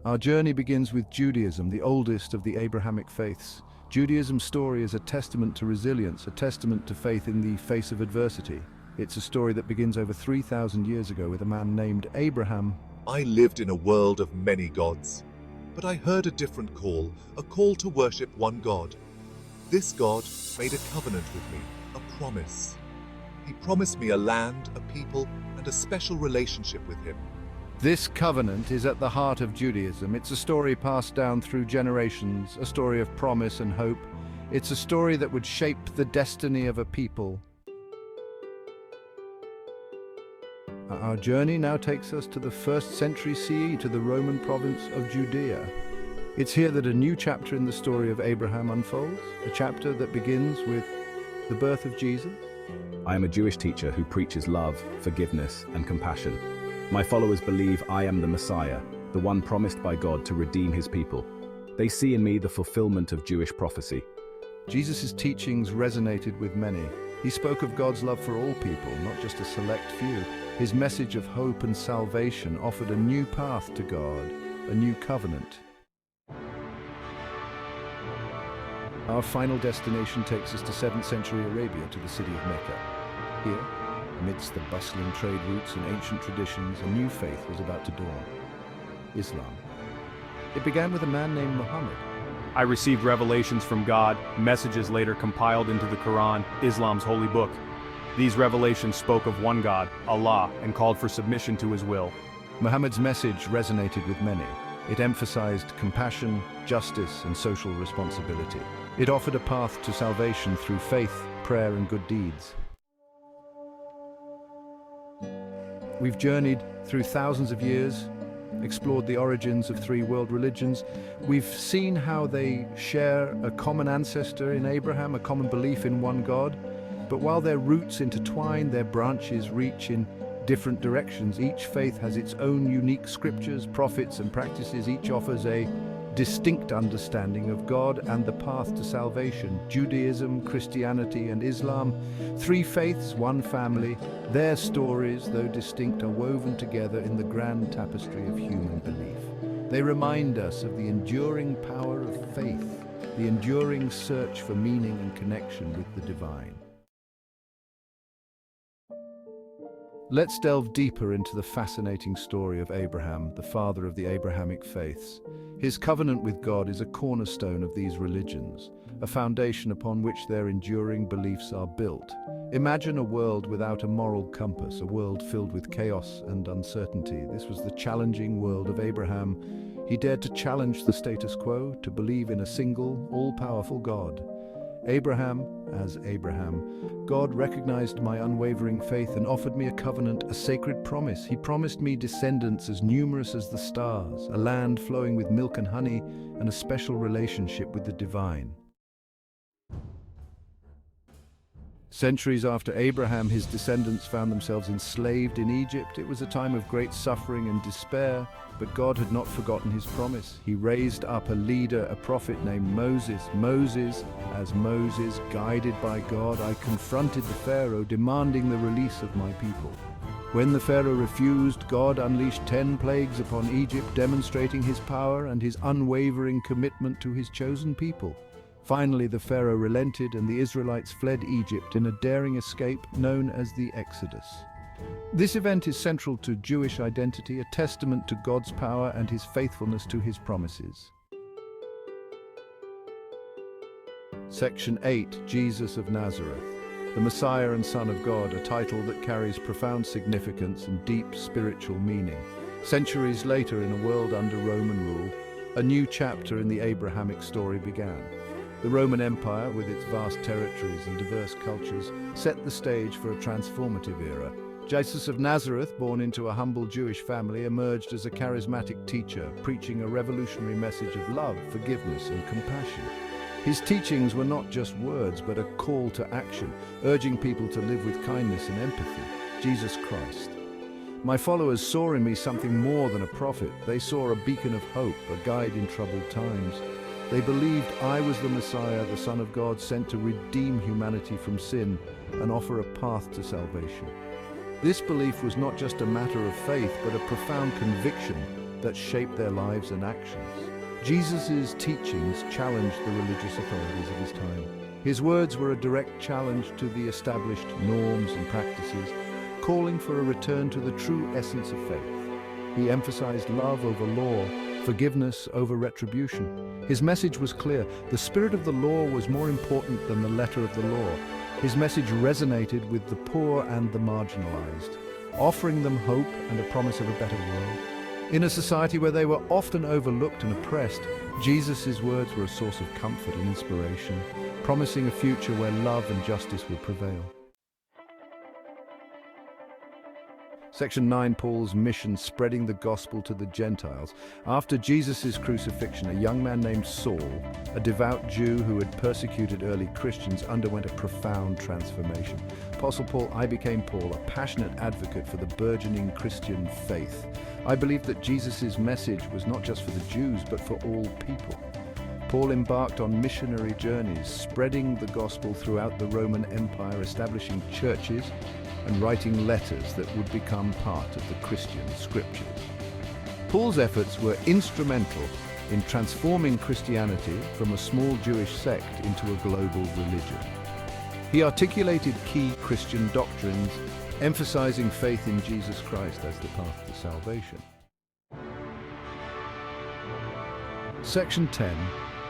Our journey begins with Judaism, the oldest of the Abrahamic faiths. Judaism's story is a testament to resilience, a testament to faith in the face of adversity. It's a story that begins over 3,000 years ago with a man named Abraham. I lived in a world of many gods, but I heard a different call, a call to worship one God. This God made a covenant with me, a promise. He promised me a land, a people, and a special relationship with him. This covenant is at the heart of Judaism. It's a story passed down through generations, a story of promise and hope. It's a story that would shape the destiny of a people. Our journey now takes us to the 1st century CE, to the Roman province of Judea. It's here that a new chapter in the story of Abraham unfolds, a chapter that begins with the birth of Jesus. I am a Jewish teacher who preaches love, forgiveness, and compassion. My followers believe I am the Messiah, the one promised by God to redeem his people. They see in me the fulfillment of Jewish prophecy. Jesus' teachings resonated with many. He spoke of God's love for all people, not just a select few. His message of hope and salvation offered a new path to God, a new covenant. Our final destination takes us to 7th century Arabia, to the city of Mecca. Here, amidst the bustling trade routes and ancient traditions, a new faith was about to dawn: Islam. It began with a man named Muhammad. I received revelations from God, messages later compiled into the Quran, Islam's holy book. These revelations spoke of one God, Allah, and called for submission to his will. Muhammad's message resonated with many. It emphasized compassion, justice, and social responsibility. It offered a path to salvation through faith, prayer, and good deeds. We've journeyed through thousands of years, explored the origins of 3 world religions. We've seen how they share a common ancestor in Abraham, a common belief in one God. But while their roots intertwine, their branches reach in different directions. Each faith has its own unique scriptures, prophets, and practices. Each offers a distinct understanding of God and the path to salvation. Judaism, Christianity, and Islam, 3 faiths, one family. Their stories, though distinct, are woven together in the grand tapestry of human belief. They remind us of the enduring power of faith, the enduring search for meaning and connection with the divine. Let's delve deeper into the fascinating story of Abraham, the father of the Abrahamic faiths. His covenant with God is a cornerstone of these religions, a foundation upon which their enduring beliefs are built. Imagine a world without a moral compass, a world filled with chaos and uncertainty. This was the challenging world of Abraham. He dared to challenge the status quo, to believe in a single, all-powerful God. Abraham, God recognized my unwavering faith and offered me a covenant, a sacred promise. He promised me descendants as numerous as the stars, a land flowing with milk and honey, and a special relationship with the divine. Centuries after Abraham, his descendants found themselves enslaved in Egypt. It was a time of great suffering and despair, but God had not forgotten his promise. He raised up a leader, a prophet named Moses. Moses, guided by God, I confronted the Pharaoh, demanding the release of my people. When the Pharaoh refused, God unleashed 10 plagues upon Egypt, demonstrating his power and his unwavering commitment to his chosen people. Finally, the Pharaoh relented and the Israelites fled Egypt in a daring escape known as the Exodus. This event is central to Jewish identity, a testament to God's power and his faithfulness to his promises. Section 8, Jesus of Nazareth, the Messiah and Son of God, a title that carries profound significance and deep spiritual meaning. Centuries later, in a world under Roman rule, a new chapter in the Abrahamic story began. The Roman Empire, with its vast territories and diverse cultures, set the stage for a transformative era. Jesus of Nazareth, born into a humble Jewish family, emerged as a charismatic teacher, preaching a revolutionary message of love, forgiveness, and compassion. His teachings were not just words, but a call to action, urging people to live with kindness and empathy. Jesus Christ. My followers saw in me something more than a prophet. They saw a beacon of hope, a guide in troubled times. They believed I was the Messiah, the Son of God, sent to redeem humanity from sin and offer a path to salvation. This belief was not just a matter of faith, but a profound conviction that shaped their lives and actions. Jesus' teachings challenged the religious authorities of his time. His words were a direct challenge to the established norms and practices, calling for a return to the true essence of faith. He emphasized love over law, forgiveness over retribution. His message was clear. The spirit of the law was more important than the letter of the law. His message resonated with the poor and the marginalized, offering them hope and a promise of a better world. In a society where they were often overlooked and oppressed, Jesus' words were a source of comfort and inspiration, promising a future where love and justice would prevail. Section 9, Paul's mission, spreading the gospel to the Gentiles. After Jesus' crucifixion, a young man named Saul, a devout Jew who had persecuted early Christians, underwent a profound transformation. Apostle Paul, I became Paul, a passionate advocate for the burgeoning Christian faith. I believed that Jesus' message was not just for the Jews, but for all people. Paul embarked on missionary journeys, spreading the gospel throughout the Roman Empire, establishing churches, and writing letters that would become part of the Christian scriptures. Paul's efforts were instrumental in transforming Christianity from a small Jewish sect into a global religion. He articulated key Christian doctrines, emphasizing faith in Jesus Christ as the path to salvation. Section 10.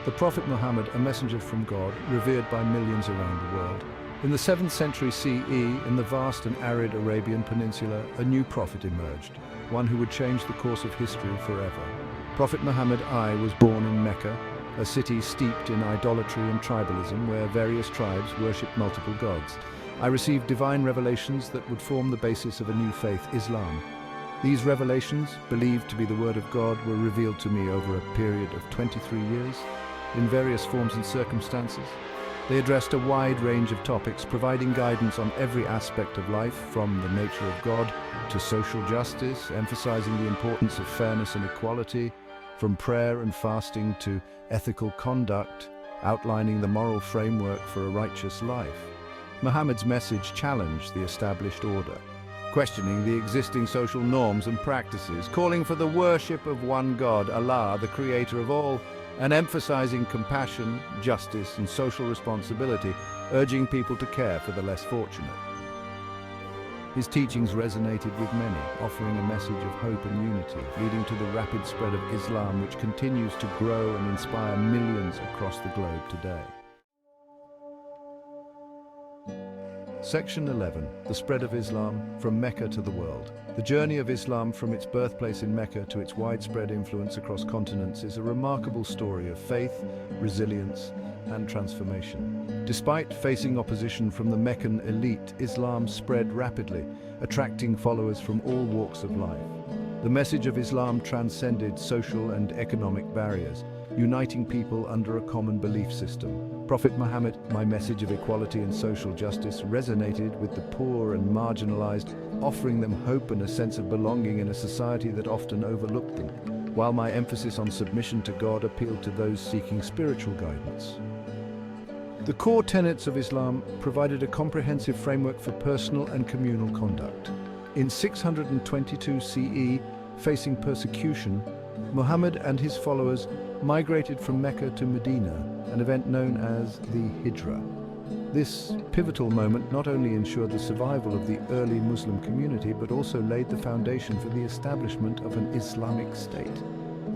The Prophet Muhammad, a messenger from God, revered by millions around the world. In the 7th century CE, in the vast and arid Arabian Peninsula, a new prophet emerged, one who would change the course of history forever. Prophet Muhammad I was born in Mecca, a city steeped in idolatry and tribalism where various tribes worshipped multiple gods. I received divine revelations that would form the basis of a new faith, Islam. These revelations, believed to be the word of God, were revealed to me over a period of 23 years, in various forms and circumstances. They addressed a wide range of topics, providing guidance on every aspect of life, from the nature of God to social justice, emphasizing the importance of fairness and equality, from prayer and fasting to ethical conduct, outlining the moral framework for a righteous life. Muhammad's message challenged the established order, questioning the existing social norms and practices, calling for the worship of one God, Allah, the creator of all, and emphasizing compassion, justice, and social responsibility, urging people to care for the less fortunate. His teachings resonated with many, offering a message of hope and unity, leading to the rapid spread of Islam, which continues to grow and inspire millions across the globe today. Section 11. The spread of Islam from Mecca to the world. The journey of Islam from its birthplace in Mecca to its widespread influence across continents is a remarkable story of faith, resilience, and transformation. Despite facing opposition from the Meccan elite, Islam spread rapidly, attracting followers from all walks of life. The message of Islam transcended social and economic barriers, uniting people under a common belief system. Prophet Muhammad, my message of equality and social justice, resonated with the poor and marginalized, offering them hope and a sense of belonging in a society that often overlooked them, while my emphasis on submission to God appealed to those seeking spiritual guidance. The core tenets of Islam provided a comprehensive framework for personal and communal conduct. In 622 CE, facing persecution, Muhammad and his followers migrated from Mecca to Medina, an event known as the Hijra. This pivotal moment not only ensured the survival of the early Muslim community, but also laid the foundation for the establishment of an Islamic state.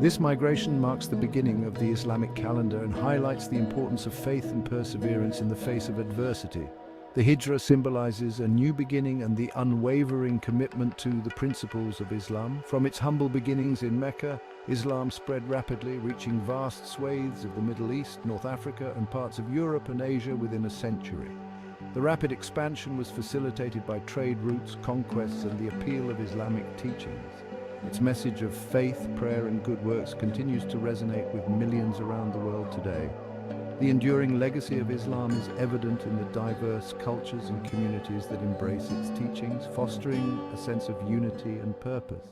This migration marks the beginning of the Islamic calendar and highlights the importance of faith and perseverance in the face of adversity. The Hijra symbolizes a new beginning and the unwavering commitment to the principles of Islam. From its humble beginnings in Mecca, Islam spread rapidly, reaching vast swathes of the Middle East, North Africa, and parts of Europe and Asia within a century. The rapid expansion was facilitated by trade routes, conquests, and the appeal of Islamic teachings. Its message of faith, prayer, and good works continues to resonate with millions around the world today. The enduring legacy of Islam is evident in the diverse cultures and communities that embrace its teachings, fostering a sense of unity and purpose.